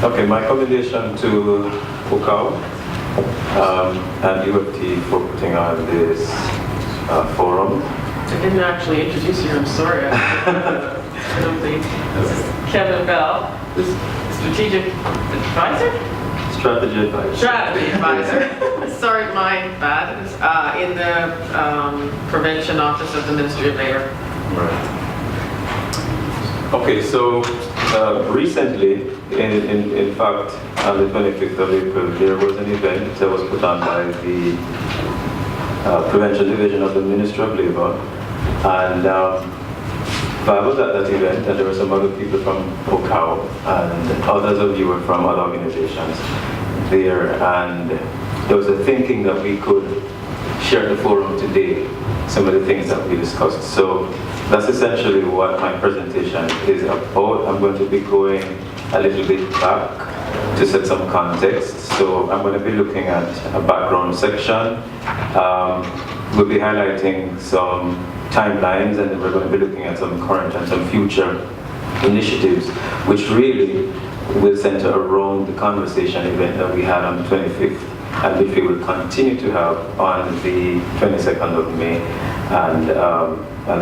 Okay, my commendation to Pukao and UFT for putting on this forum. I didn't actually introduce you, I'm sorry. I don't think. This is Kevin Bell, who's strategic advisor? Strategy advisor. Strategy advisor. Sorry, my bad. In the Prevention Office of the Ministry of Labour. Right. Okay, so recently, in fact, on the 25th of April, there was an event that was put on by the Prevention Division of the Ministry of Labour, and I was at that event, and there were some other people from Pukao, and others of you were from other organizations there, and there was a thinking that we could share the forum today, some of the things that we discussed. So that's essentially what my presentation is about. I'm going to be going a little bit back to set some context. So I'm going to be looking at a background section. We'll be highlighting some timelines, and then we're going to be looking at some current and some future initiatives, which really will center around the conversation event that we had on the 25th, and which we will continue to have on the 22nd of May, and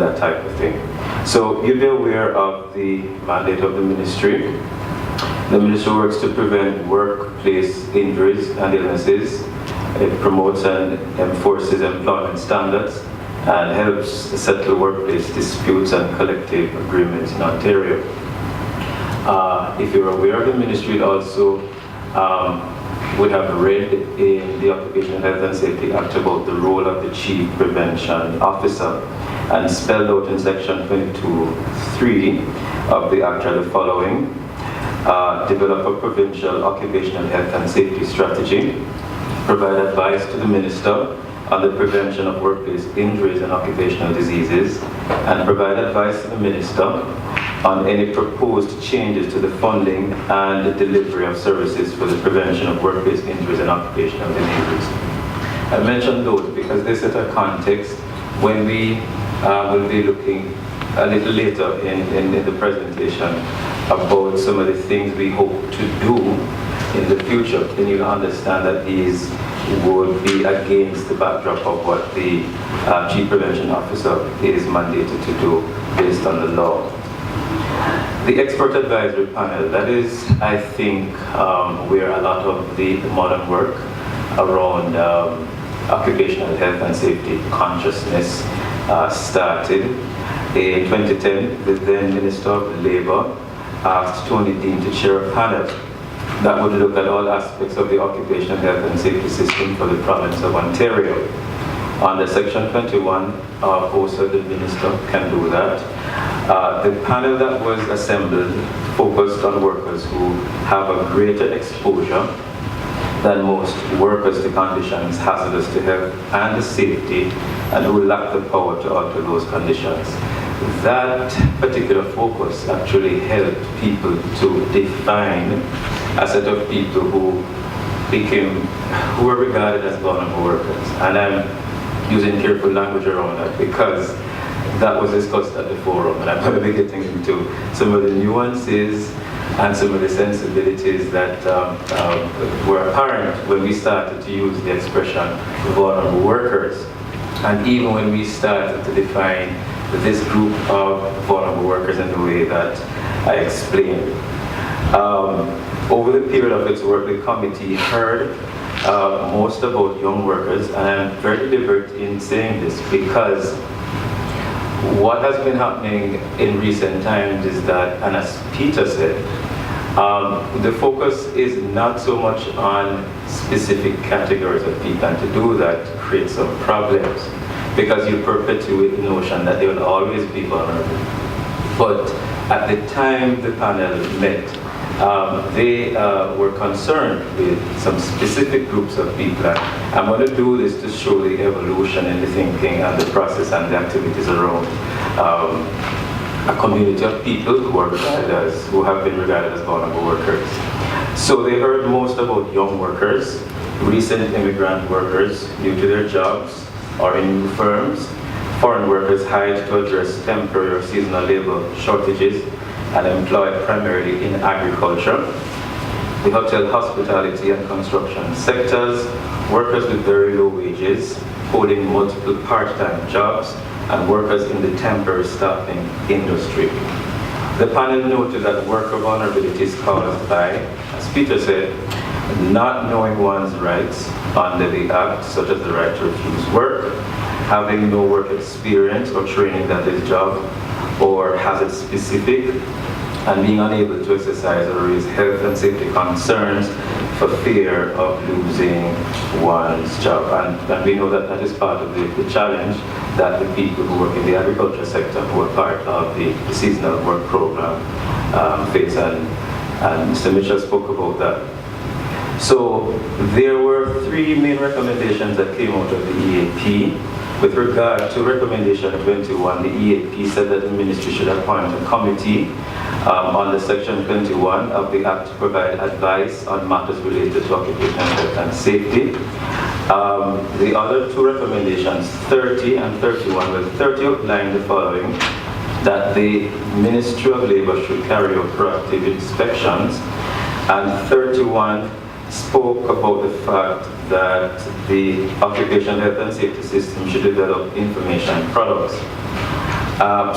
that type of thing. So you'll be aware of the mandate of the ministry. The ministry works to prevent workplace injuries and illnesses. It promotes and enforces employment standards and helps settle workplace disputes and collective agreements in Ontario. If you're aware of the ministry, it also would have read in the Occupational Health and Safety Act about the role of the Chief Prevention Officer, and spelled out in section 22(3) of the Act are the following. Develop a provincial occupational health and safety strategy, provide advice to the Minister on the prevention of workplace injuries and occupational diseases, and provide advice to the Minister on any proposed changes to the funding and the delivery of services for the prevention of workplace injuries and occupational diseases. I mentioned those because they set a context when we will be looking a little later in the presentation about some of the things we hope to do in the future. Then you'll understand that these would be against the backdrop of what the Chief Prevention Officer is mandated to do based on the law. The expert advisory panel, that is, I think, where a lot of the modern work around occupational health and safety consciousness started. In 2010, the then Minister of Labour asked Tony Dean to chair a panel that would look at all aspects of the occupational health and safety system for the province of Ontario. Under Section 21, also the Minister can do that. The panel that was assembled focused on workers who have a greater exposure than most workers to conditions hazardous to health and safety, and who lack the power to alter those conditions. That particular focus actually helped people to define a set of people who were regarded as vulnerable workers. And I'm using careful language around that because that was discussed at the forum, and I'm going to be getting into some of the nuances and some of the sensibilities that were apparent when we started to use the expression vulnerable workers, and even when we started to define this group of vulnerable workers in the way that I explained. Over the period of its work, the committee heard most about young workers, and I'm very deliberate in saying this because what has been happening in recent times is that, and as Peter said, the focus is not so much on specific categories of people, and to do that creates some problems because you perpetuate the notion that they will always be vulnerable. But at the time the panel met, they were concerned with some specific groups of people. I'm going to do this to show the evolution in the thinking and the process and the activities around a community of people who have been regarded as vulnerable workers. So they heard most about young workers, recent immigrant workers new to their jobs or in new firms, foreign workers hired to address temporary or seasonal labor shortages and employed primarily in agriculture, the hotel, hospitality, and construction sectors, workers with very low wages, holding multiple part-time jobs, and workers in the temporary staffing industry. The panel noted that worker vulnerability is caused by, as Peter said, not knowing one's rights under the Act, such as the right to refuse work, having no work experience or training that is job or hazard specific, and being unable to exercise or raise health and safety concerns for fear of losing one's job. And we know that that is part of the challenge that the people who work in the agriculture sector, who are part of the seasonal work program, face. And Mr. Mitchell spoke about that. So there were 3 main recommendations that came out of the EAP. With regard to recommendation 21, the EAP said that the ministry should appoint a committee under section 21 of the Act to provide advice on matters related to occupational health and safety. The other 2 recommendations, 30 and 31, well, 30 outlined the following: that the Ministry of Labour should carry out proactive inspections, and 31 spoke about the fact that the occupational health and safety system should develop information products.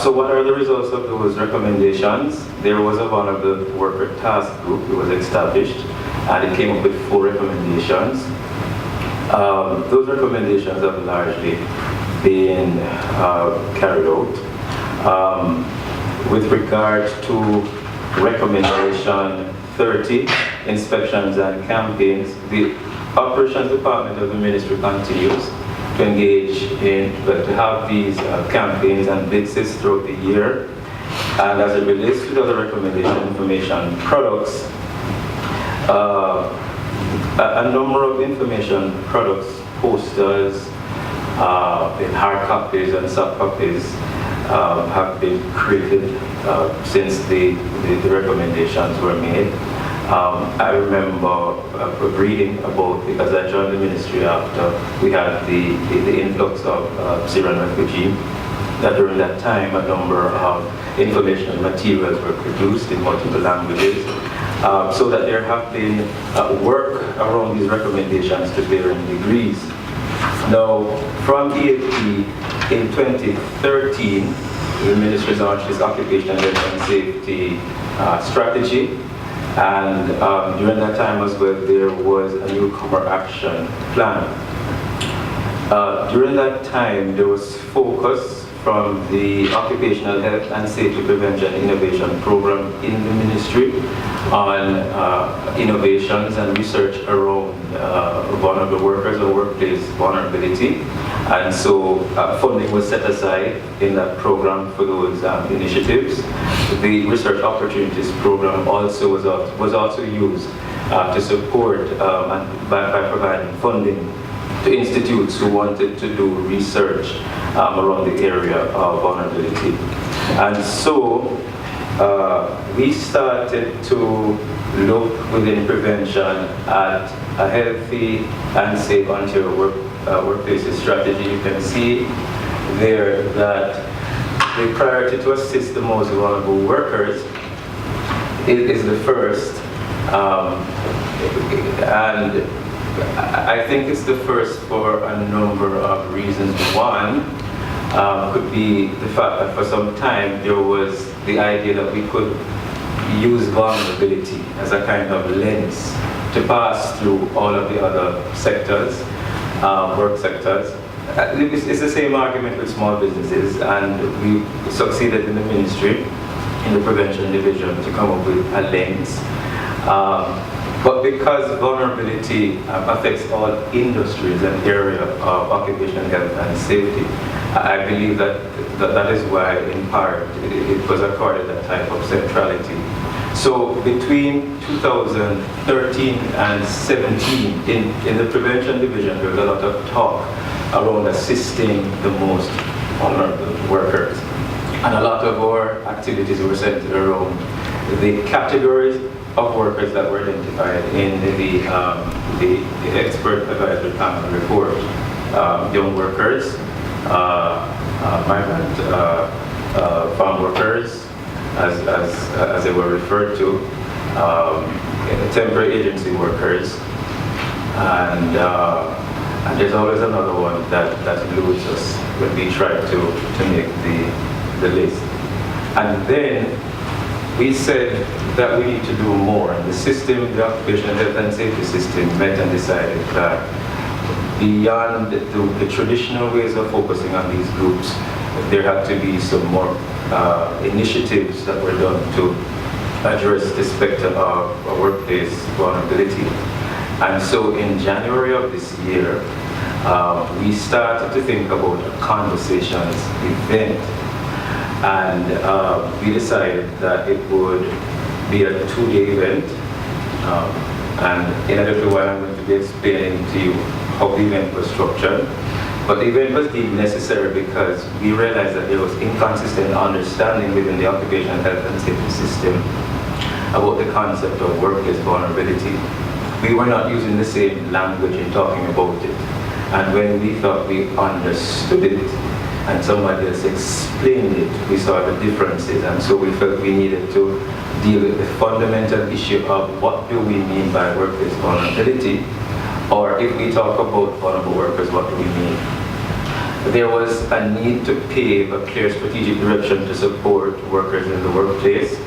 So what are the results of those recommendations? There was a vulnerable worker task group. It was established, and it came up with 4 recommendations. Those recommendations have largely been carried out. With regard to recommendation 30, inspections and campaigns, the Operations Department of the Ministry continues to engage in, to have these campaigns and blitzes throughout the year. And as it relates to the other recommendation, information products, a number of information products, posters, in hard copies and soft copies, have been created since the recommendations were made. I remember reading about, because I joined the ministry after we had the influx of Syrian refugees, that during that time a number of information materials were produced in multiple languages, so that there have been work around these recommendations to varying degrees. Now, from EAP in 2013, the ministry launched this occupational health and safety strategy. And during that time as well, there was a newcomer action plan. During that time, there was focus from the Occupational Health and Safety Prevention Innovation Program in the ministry on innovations and research around vulnerable workers or workplace vulnerability. And so funding was set aside in that program for those initiatives. The Research Opportunities Program also was also used to support and by providing funding to institutes who wanted to do research around the area of vulnerability. And so we started to look within prevention at a healthy and safe Ontario workplaces strategy. You can see there that the priority to assist the most vulnerable workers is the first, and I think it's the first for a number of reasons. One could be the fact that for some time there was the idea that we could use vulnerability as a kind of lens to pass through all of the other sectors, work sectors. It's the same argument with small businesses, and we succeeded in the ministry, in the prevention division, to come up with a lens. But because vulnerability affects all industries and area of occupational health and safety, I believe that is why, in part, it was accorded that type of centrality. So between 2013 and 17, in the prevention division, there was a lot of talk around assisting the most vulnerable workers. And a lot of our activities were centered around the categories of workers that were identified in the expert advisory panel report. Young workers, migrant farm workers, as they were referred to, temporary agency workers, and there's always another one that eludes us when we try to make the list. And then we said that we need to do more. And the system, the occupational health and safety system, met and decided that beyond the traditional ways of focusing on these groups, there had to be some more initiatives that were done to address the specter of workplace vulnerability. And so in January of this year, we started to think about a conversations event. And we decided that it would be a 2-day event. And in a little while, I'm going to be explaining to you how the event was structured. But the event was deemed necessary because we realized that there was inconsistent understanding within the occupational health and safety system about the concept of workplace vulnerability. We were not using the same language in talking about it. And when we thought we understood it, and somebody else explained it, we saw the differences, and so we felt we needed to deal with the fundamental issue of what do we mean by workplace vulnerability, or if we talk about vulnerable workers, what do we mean? There was a need to pave a clear strategic direction to support workers in the workplace.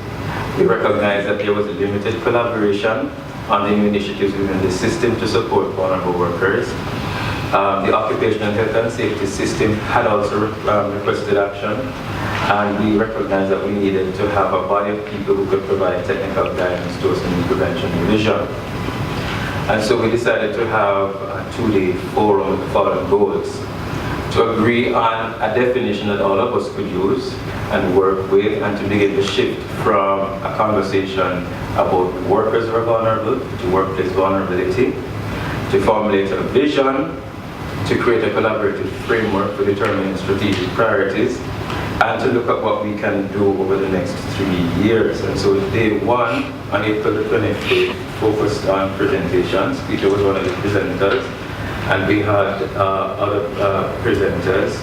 We recognized that there was a limited collaboration on the new initiatives within the system to support vulnerable workers. The occupational health and safety system had also requested action, and we recognized that we needed to have a body of people who could provide technical guidance to us in the prevention division. And so we decided to have a 2-day forum with the following goals: to agree on a definition that all of us could use and work with, and to begin to shift from a conversation about workers who are vulnerable to workplace vulnerability, to formulate a vision, to create a collaborative framework for determining strategic priorities, and to look at what we can do over the next 3 years. And so day 1, on April the 25th, focused on presentations. Peter was one of the presenters, and we had other presenters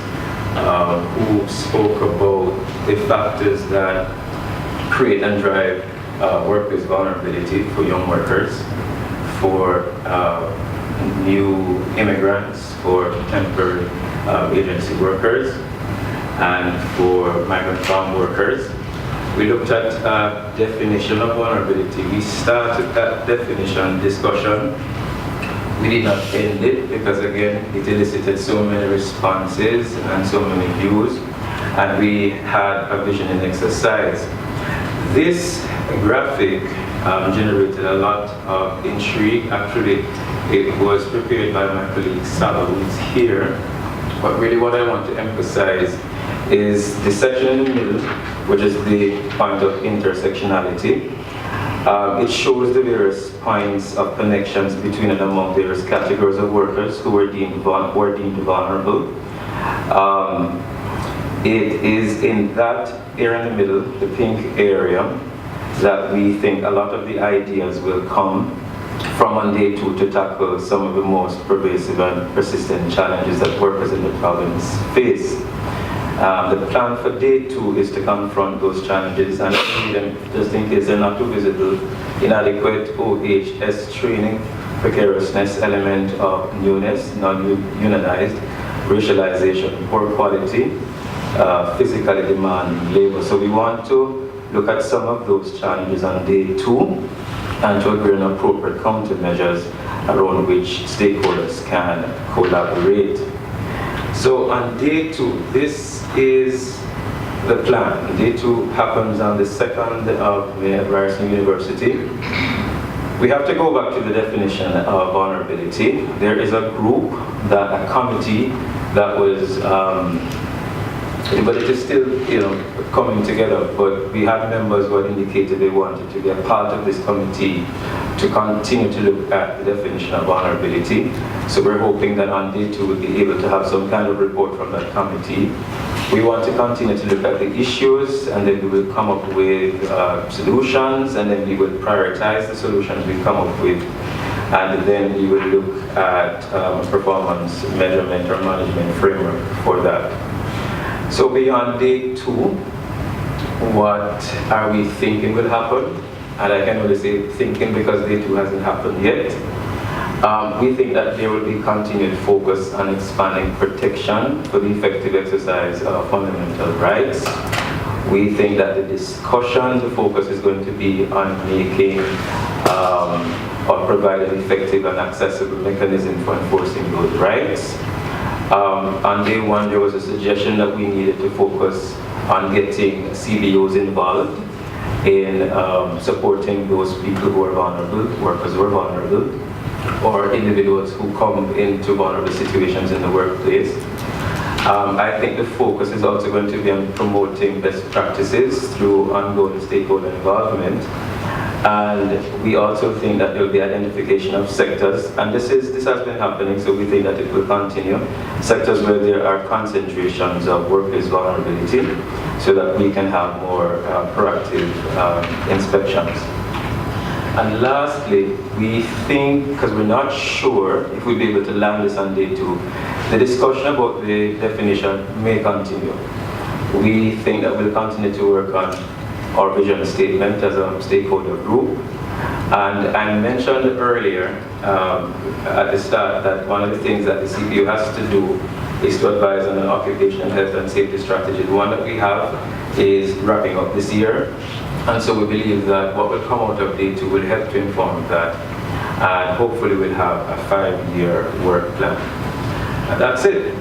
who spoke about the factors that create and drive workplace vulnerability for young workers, for new immigrants, for temporary agency workers, and for migrant farm workers. We looked at definition of vulnerability. We started that definition discussion. We did not end it because, again, it elicited so many responses and so many views, and we had a visioning exercise. This graphic generated a lot of intrigue. Actually, it was prepared by my colleague Sal, who is here. But really what I want to emphasize is the section in the middle, which is the point of intersectionality. It shows the various points of connections between and among various categories of workers who were deemed vulnerable. It is in that area in the middle, the pink area, that we think a lot of the ideas will come from on day 2 to tackle some of the most pervasive and persistent challenges that workers in the province face. The plan for day 2 is to confront those challenges and just in case they're not too visible: inadequate OHS training, precariousness, element of newness, non-unionized, racialization, poor quality, physically demanding labor. So we want to look at some of those challenges on day 2 and to agree on appropriate countermeasures around which stakeholders can collaborate. So on day 2, this is the plan. Day 2 happens on the 2nd of May at Ryerson University. We have to go back to the definition of vulnerability. There is a group, a committee that was, but it is still, coming together. But we had members who had indicated they wanted to be a part of this committee to continue to look at the definition of vulnerability. So we're hoping that on day 2 we'll be able to have some kind of report from that committee. We want to continue to look at the issues, and then we will come up with solutions, and then we will prioritize the solutions we come up with, and then we will look at performance measurement or management framework for that. So beyond day 2, what are we thinking will happen? and I can only say thinking because day 2 hasn't happened yet. We think that there will be continued focus on expanding protection for the effective exercise of fundamental rights. We think that the discussion, the focus is going to be on making or providing effective and accessible mechanism for enforcing those rights. On day 1, there was a suggestion that we needed to focus on getting CBOs involved in supporting those people who are vulnerable, workers who are vulnerable, or individuals who come into vulnerable situations in the workplace. I think the focus is also going to be on promoting best practices through ongoing stakeholder involvement. And we also think that there will be identification of sectors, and this has been happening, so we think that it will continue. Sectors where there are concentrations of workplace vulnerability, so that we can have more proactive inspections. And lastly, we think, because we're not sure if we'll be able to land this on day 2, the discussion about the definition may continue. We think that we'll continue to work on our vision statement as a stakeholder group. And I mentioned earlier at the start that one of the things that the CPO has to do is to advise on an occupational health and safety strategy. The one that we have is wrapping up this year. And so we believe that what will come out of day 2 will help to inform that. And hopefully we'll have a 5-year work plan. And that's it.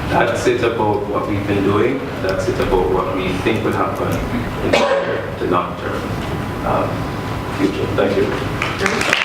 That's it about what we've been doing. That's it about what we think will happen in the long-term future. Thank you.